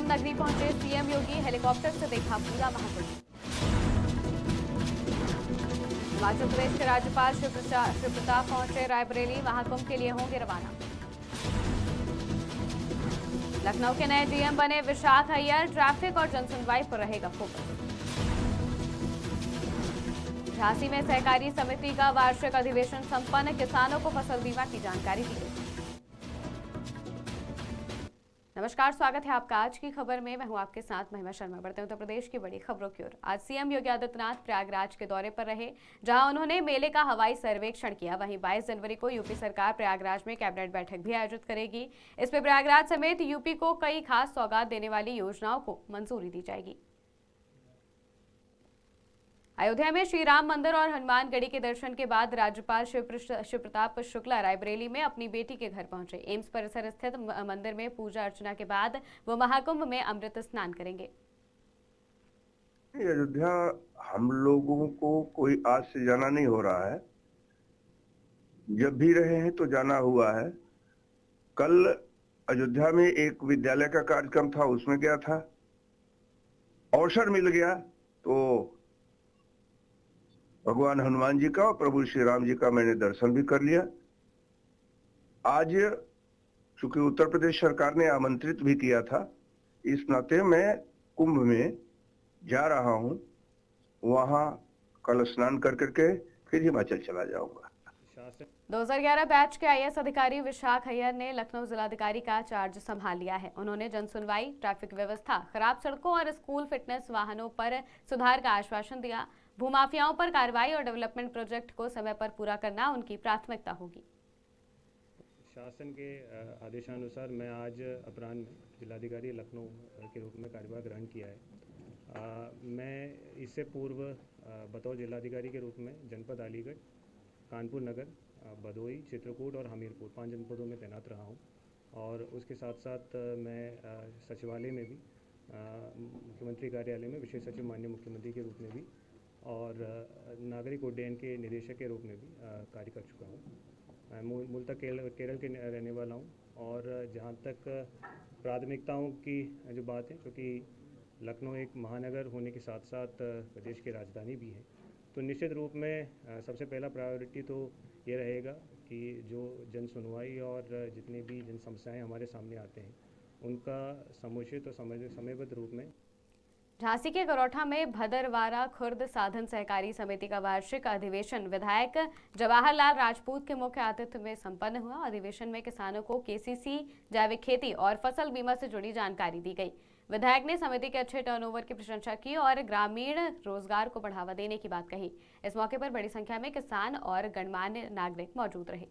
नगरी पहुंचे सीएम योगी, हेलीकॉप्टर से देखा पूरा महाकुंभ। हिमाचल प्रदेश के राज्यपाल शिव प्रताप पहुंचे रायबरेली, महाकुंभ के लिए होंगे रवाना। लखनऊ के नए डीएम बने विशाख अय्यर, ट्रैफिक और जनसुनवाई पर रहेगा फोकस। झांसी में सहकारी समिति का वार्षिक अधिवेशन संपन्न, किसानों को फसल बीमा की जानकारी दी गई। नमस्कार, स्वागत है आपका आज की खबर में। मैं हूं आपके साथ महिमा शर्मा। बढ़ते हैं उत्तर प्रदेश की बड़ी खबरों की ओर। आज सीएम योगी आदित्यनाथ प्रयागराज के दौरे पर रहे, जहां उन्होंने मेले का हवाई सर्वेक्षण किया। वहीं 22 जनवरी को यूपी सरकार प्रयागराज में कैबिनेट बैठक भी आयोजित करेगी। इसमें प्रयागराज समेत यूपी को कई खास सौगात देने वाली योजनाओं को मंजूरी दी जाएगी। अयोध्या में श्री राम मंदिर और हनुमानगढ़ी के दर्शन के बाद राज्यपाल शिव प्रताप शुक्ला रायबरेली में अपनी बेटी के घर पहुंचे। एम्स परिसर स्थित मंदिर में पूजा अर्चना के बाद वो महाकुंभ में अमृत स्नान करेंगे। अयोध्या हम लोगों को कोई आज से जाना नहीं हो रहा है, जब भी रहे हैं तो जाना हुआ है। कल अयोध्या में एक विद्यालय का कार्यक्रम था, उसमें गया था। अवसर मिल गया तो भगवान हनुमान जी का और प्रभु श्री राम जी का मैंने दर्शन भी कर लिया। आज चूंकि उत्तर प्रदेश सरकार ने आमंत्रित भी किया था, इस नाते मैं कुंभ में जा रहा हूं। वहां कल स्नान कर करके फिर हिमाचल चला जाऊंगा। 2011 बैच के आईएएस अधिकारी विशाख अय्यर ने लखनऊ जिलाधिकारी का चार्ज संभाल लिया है। उन्होंने जनसुनवाई, ट्रैफिक व्यवस्था, खराब सड़कों और स्कूल फिटनेस वाहनों पर सुधार का आश्वासन दिया। भूमाफियाओं पर कार्रवाई और डेवलपमेंट प्रोजेक्ट को समय पर पूरा करना उनकी प्राथमिकता होगी। शासन के आदेशानुसार मैं आज अपराह्न में जिलाधिकारी लखनऊ के रूप में कार्यभार ग्रहण किया है। मैं इससे पूर्व बतौर जिलाधिकारी के रूप में जनपद अलीगढ़, कानपुर नगर, भदोही, चित्रकूट और हमीरपुर 5 जनपदों में तैनात रहा हूं। और उसके साथ साथ मैं सचिवालय में भी, मुख्यमंत्री कार्यालय में विशेष सचिव माननीय मुख्यमंत्री के रूप में भी और नागरिक उड्डयन के निदेशक के रूप में भी कार्य कर चुका हूँ। मैं मूलतः केरल के रहने वाला हूँ और जहाँ तक प्राथमिकताओं की जो बात है, क्योंकि लखनऊ एक महानगर होने के साथ साथ प्रदेश की राजधानी भी है, तो निश्चित रूप में सबसे पहला प्रायोरिटी तो ये रहेगा कि जो जन सुनवाई और जितनी भी जन समस्याएं हमारे सामने आते हैं उनका समुचित और समयबद्ध रूप में। झांसी के गरौठा में भदरवारा खुर्द साधन सहकारी समिति का वार्षिक अधिवेशन विधायक जवाहरलाल राजपूत के मुख्य आतिथ्य में संपन्न हुआ। अधिवेशन में किसानों को केसीसी, जैविक खेती और फसल बीमा से जुड़ी जानकारी दी गई। विधायक ने समिति के अच्छे टर्नओवर की प्रशंसा की और ग्रामीण रोजगार को बढ़ावा देने की बात कही। इस मौके पर बड़ी संख्या में किसान और गणमान्य नागरिक मौजूद रहे।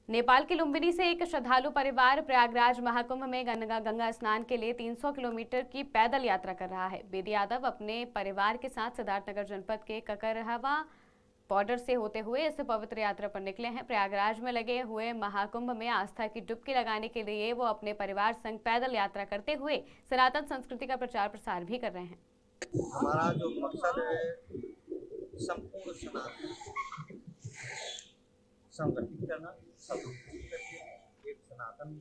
नेपाल के लुम्बिनी से एक श्रद्धालु परिवार प्रयागराज महाकुंभ में गंगा स्नान के लिए 300 किलोमीटर की पैदल यात्रा कर रहा है। बेदी यादव अपने परिवार के साथ सिद्धार्थनगर जनपद के ककरहवा बॉर्डर से होते हुए इस पवित्र यात्रा पर निकले हैं। प्रयागराज में लगे हुए महाकुंभ में आस्था की डुबकी लगाने के लिए वो अपने परिवार संग पैदल यात्रा करते हुए सनातन संस्कृति का प्रचार प्रसार भी कर रहे हैं। हमारा जो मकसद है संपूर्ण सनातन संगठित करना, एक सनातन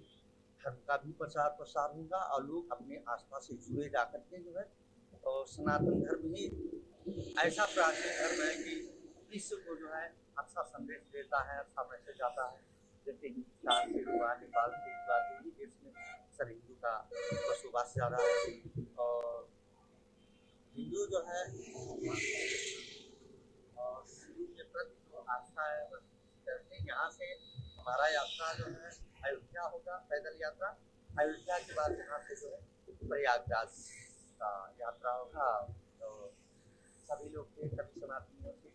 धर्म का भी प्रचार प्रसार होगा और लोग अपने आस्था से जुड़े जाकर के जो है, और सनातन धर्म ही ऐसा प्राचीन धर्म है कि विश्व को जो है अच्छा संदेश देता है, अच्छा मैसेज आता है। जैसे हिंदुस्तान से हुआ, नेपाल से हुआ, दूसरी देश में सर हिंदू का बसोबास ज़्यादा है और हिंदू जो है और हिंदू के प्रति जो आस्था है, यहाँ से हमारा यात्रा जो है अयोध्या होगा, पैदल यात्रा। अयोध्या के बाद यहाँ से जो है प्रयागराज का यात्रा होगा। तो सभी लोग के सभी सनातनियों से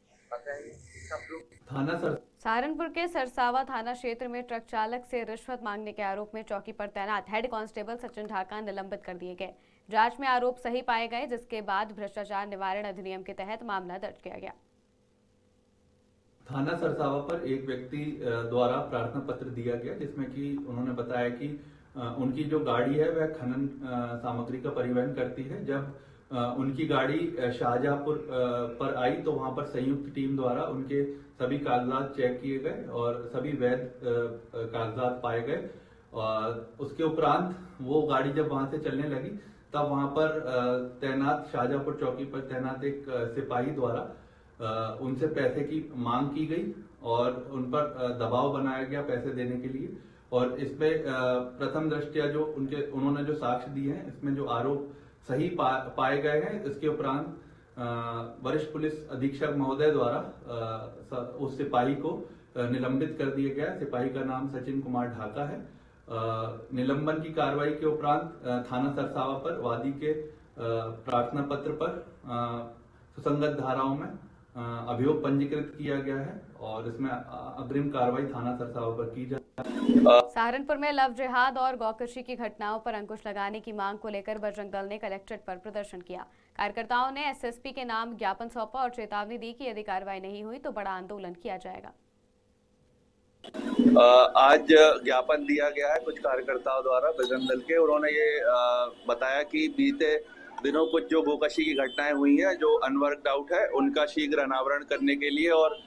सब लोग। सहारनपुर के सरसावा थाना क्षेत्र में ट्रक चालक से रिश्वत मांगने के आरोप में चौकी पर तैनात हेड कांस्टेबल सचिन ढाका निलंबित कर दिए गए। जांच में आरोप सही पाए गए, जिसके बाद भ्रष्टाचार निवारण अधिनियम के तहत मामला दर्ज किया गया। थाना सरसावा पर एक व्यक्ति द्वारा प्रार्थना पत्र दिया गया, जिसमें कि उन्होंने बताया कि उनकी जो गाड़ी है वह खनन सामग्री का परिवहन करती है। जब उनकी गाड़ी शाहजहांपुर पर आई तो वहां पर संयुक्त टीम द्वारा उनके सभी कागजात चेक किए गए और सभी वैध कागजात पाए गए और उसके उपरांत वो गाड़ी जब वहां से चलने लगी तब वहां पर तैनात शाहजहांपुर चौकी पर तैनात एक सिपाही द्वारा उनसे पैसे की मांग की गई और उन पर दबाव बनाया गया पैसे देने के लिए। और इसमें प्रथम दृष्टया जो उन्होंने जो साक्ष्य दिए हैं इसमें जो आरोप सही पाए गए हैं। इसके उपरांत वरिष्ठ पुलिस अधीक्षक महोदय द्वारा उस सिपाही को निलंबित कर दिया गया। सिपाही का नाम सचिन कुमार ढाका है। निलंबन की कार्रवाई के उपरांत थाना सरसावा पर वादी के प्रार्थना पत्र पर सुसंगत धाराओं में अभियोग पंजीकृत किया गया है और इसमें अग्रिम कार्रवाई थाना सरसावा पर की जाए। सहारनपुर में लव जिहाद और गौकशी की घटनाओं पर अंकुश लगाने की मांग को लेकर बजरंग दल ने कलेक्ट्रेट पर प्रदर्शन किया। कार्यकर्ताओं ने एसएसपी के नाम ज्ञापन सौंपा और चेतावनी दी कि यदि कार्रवाई नहीं हुई तो बड़ा आंदोलन किया जाएगा। आज ज्ञापन दिया गया है कुछ कार्यकर्ताओं द्वारा बजरंग दल के। उन्होंने ये बताया कि बीते दिनों कुछ जो गोकशी की घटनाएं हुई हैं जो अनवर्कड आउट है उनका शीघ्र अनावरण करने के लिए और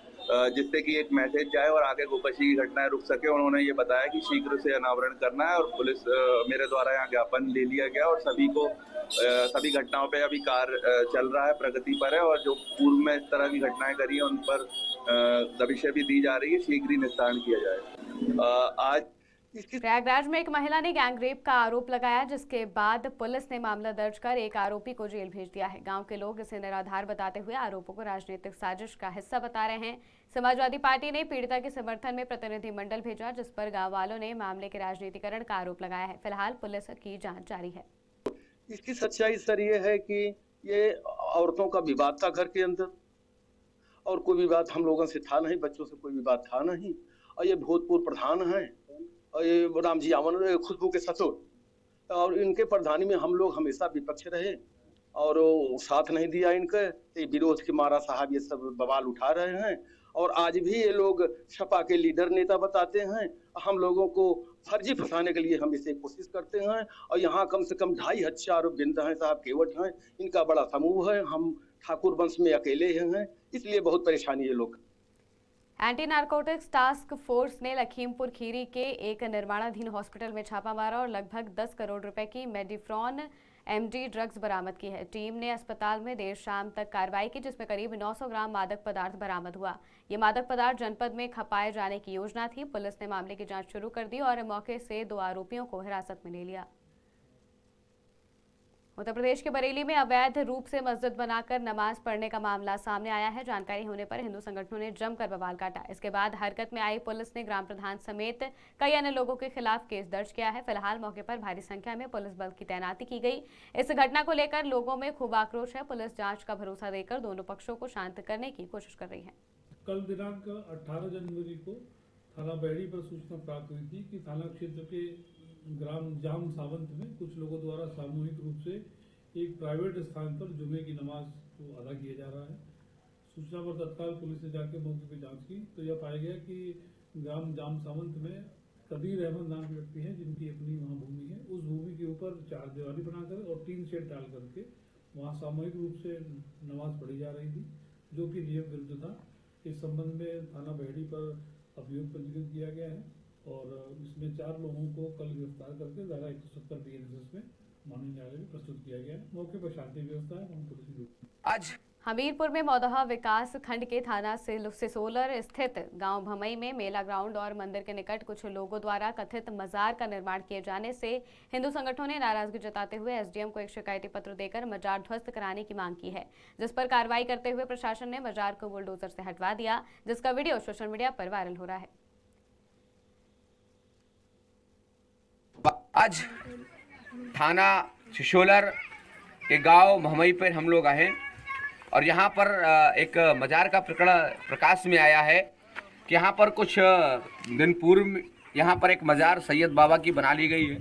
जिससे कि एक मैसेज जाए और आगे गोकशी की घटनाएं रुक सके। उन्होंने ये बताया कि शीघ्र से अनावरण करना है और पुलिस मेरे द्वारा यहाँ ज्ञापन ले लिया गया और सभी घटनाओं पे अभी कार्य चल रहा है, प्रगति पर है और जो पूर्व में इस तरह की घटनाएं करी है उन पर दबिशें भी दी जा रही है, शीघ्र ही निस्तारण किया जाए। आज प्रयागराज में एक महिला ने गैंगरेप का आरोप लगाया जिसके बाद पुलिस ने मामला दर्ज कर एक आरोपी को जेल भेज दिया है। गांव के लोग इसे निराधार बताते हुए आरोपों को राजनीतिक साजिश का हिस्सा बता रहे हैं। समाजवादी पार्टी ने पीड़िता के समर्थन में प्रतिनिधिमंडल भेजा जिस पर गांव वालों ने मामले के राजनीतिकरण का आरोप लगाया है। फिलहाल पुलिस की जांच जारी है। इसकी सच्चाई सर ये है कि ये औरतों का विवाद था घर के अंदर और कोई विवाद हम लोगों से था नहीं, बच्चों से कोई विवाद था नहीं। और ये भूतपूर्व प्रधान हैं और ये राम जी आवन खुशबू के ससुर और इनके प्रधानी में हम लोग हमेशा विपक्ष रहे और साथ नहीं दिया इनके। ये विरोध के मारा साहब ये सब बवाल उठा रहे हैं और आज भी ये लोग सपा के लीडर नेता बताते हैं। हम लोगों को फर्जी फंसाने के लिए हम इसे कोशिश करते हैं और यहाँ कम से कम 2,500 आरोपित हैं साहब, केवट हैं, इनका बड़ा समूह है। हम ठाकुर वंश में अकेले हैं, इसलिए बहुत परेशानी है लोग। एंटी नारकोटिक्स टास्क फोर्स ने लखीमपुर खीरी के एक निर्माणाधीन हॉस्पिटल में छापा मारा और लगभग 10 करोड़ रुपए की मेडिफ्रॉन एमडी ड्रग्स बरामद की है। टीम ने अस्पताल में देर शाम तक कार्रवाई की जिसमें करीब 900 ग्राम मादक पदार्थ बरामद हुआ। ये मादक पदार्थ जनपद में खपाए जाने की योजना थी। पुलिस ने मामले की जांच शुरू कर दी और मौके से 2 आरोपियों को हिरासत में ले लिया। उत्तर प्रदेश के बरेली में अवैध रूप से मस्जिद बनाकर नमाज पढ़ने का मामला सामने आया है। जानकारी होने पर हिंदू संगठनों ने जमकर बवाल काटा। इसके बाद हरकत में आई पुलिस ने ग्राम प्रधान समेत कई अन्य लोगों के खिलाफ केस दर्ज किया है। फिलहाल मौके पर भारी संख्या में पुलिस बल की तैनाती की गई। इस घटना को लेकर लोगों में खूब आक्रोश है। पुलिस जांच का भरोसा देकर दोनों पक्षों को शांत करने की कोशिश कर रही है। कल दिनांक 18 जनवरी को थाना बहरी पर सूचना प्राप्त हुई थी कि थाना क्षेत्र के ग्राम जाम सावंत में कुछ लोगों द्वारा सामूहिक रूप से एक प्राइवेट स्थान पर जुमे की नमाज को अदा किया जा रहा है। सूचना पर तत्काल पुलिस ने जाकर मौके पर जांच की तो यह पाया गया कि ग्राम जाम सावंत में कदीर अहमद नाम के व्यक्ति हैं जिनकी अपनी वहाँ भूमि है। उस भूमि के ऊपर 4 दीवारी बनाकर और 3 शेड डाल करके वहाँ सामूहिक रूप से नमाज पढ़ी जा रही थी जो कि नियम विरुद्ध था। इस संबंध में थाना बहरी पर अभियोग पंजीकृत किया गया है और इसमें 4 लोगों को कल गिरफ्तार करके धारा 170 BNSS में माननीय न्यायालय में प्रस्तुत किया गया। मौके पर शांति व्यवस्था है। आज हमीरपुर में मौदहा विकास खंड के थाना सिसोलर स्थित गांव भमई में मेला ग्राउंड और मंदिर के निकट कुछ लोगों द्वारा कथित मजार का निर्माण किए जाने से हिंदू संगठनों ने नाराजगी जताते हुए एसडीएम को एक शिकायती पत्र देकर मजार ध्वस्त कराने की मांग की है, जिस पर कार्रवाई करते हुए प्रशासन ने मजार को बुलडोजर से हटवा दिया, जिसका वीडियो सोशल मीडिया पर वायरल हो रहा है। आज थाना सिसोलर के गांव भमई पर हम लोग आए और यहाँ पर एक मजार का प्रकाश में आया है कि यहाँ पर कुछ दिन पूर्व यहाँ पर एक मजार सैयद बाबा की बना ली गई है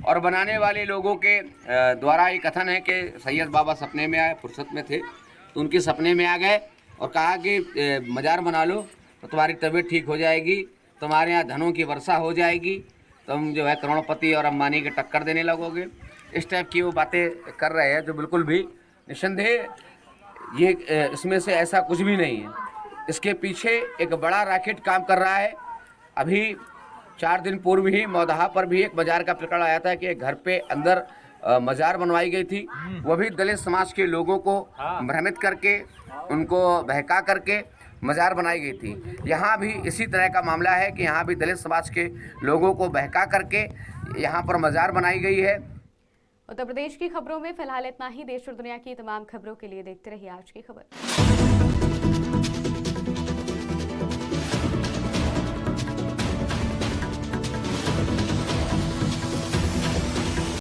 और बनाने वाले लोगों के द्वारा ये कथन है कि सैयद बाबा सपने में आए, फुर्सत में थे तो उनके सपने में आ गए और कहा कि मजार बना लो तो तुम्हारी तबीयत ठीक हो जाएगी, तुम्हारे यहाँ धनों की वर्षा हो जाएगी, तुम जो है करोड़पति और अंबानी के टक्कर देने लगोगे। इस टाइप की वो बातें कर रहे हैं जो बिल्कुल भी निस्संदेह ये इसमें से ऐसा कुछ भी नहीं है। इसके पीछे एक बड़ा रैकेट काम कर रहा है। अभी 4 दिन पूर्व ही मौदहा पर भी एक मजार का प्रकरण आया था कि एक घर पे अंदर मजार बनवाई गई थी। वह भी दलित समाज के लोगों को भ्रमित करके, उनको बहका करके मजार बनाई गई थी। यहाँ भी इसी तरह का मामला है कि यहाँ भी दलित समाज के लोगों को बहका करके यहाँ पर मजार बनाई गई है। उत्तर प्रदेश की खबरों में फिलहाल इतना ही। देश और दुनिया की तमाम खबरों के लिए देखते रहिए आज की खबर।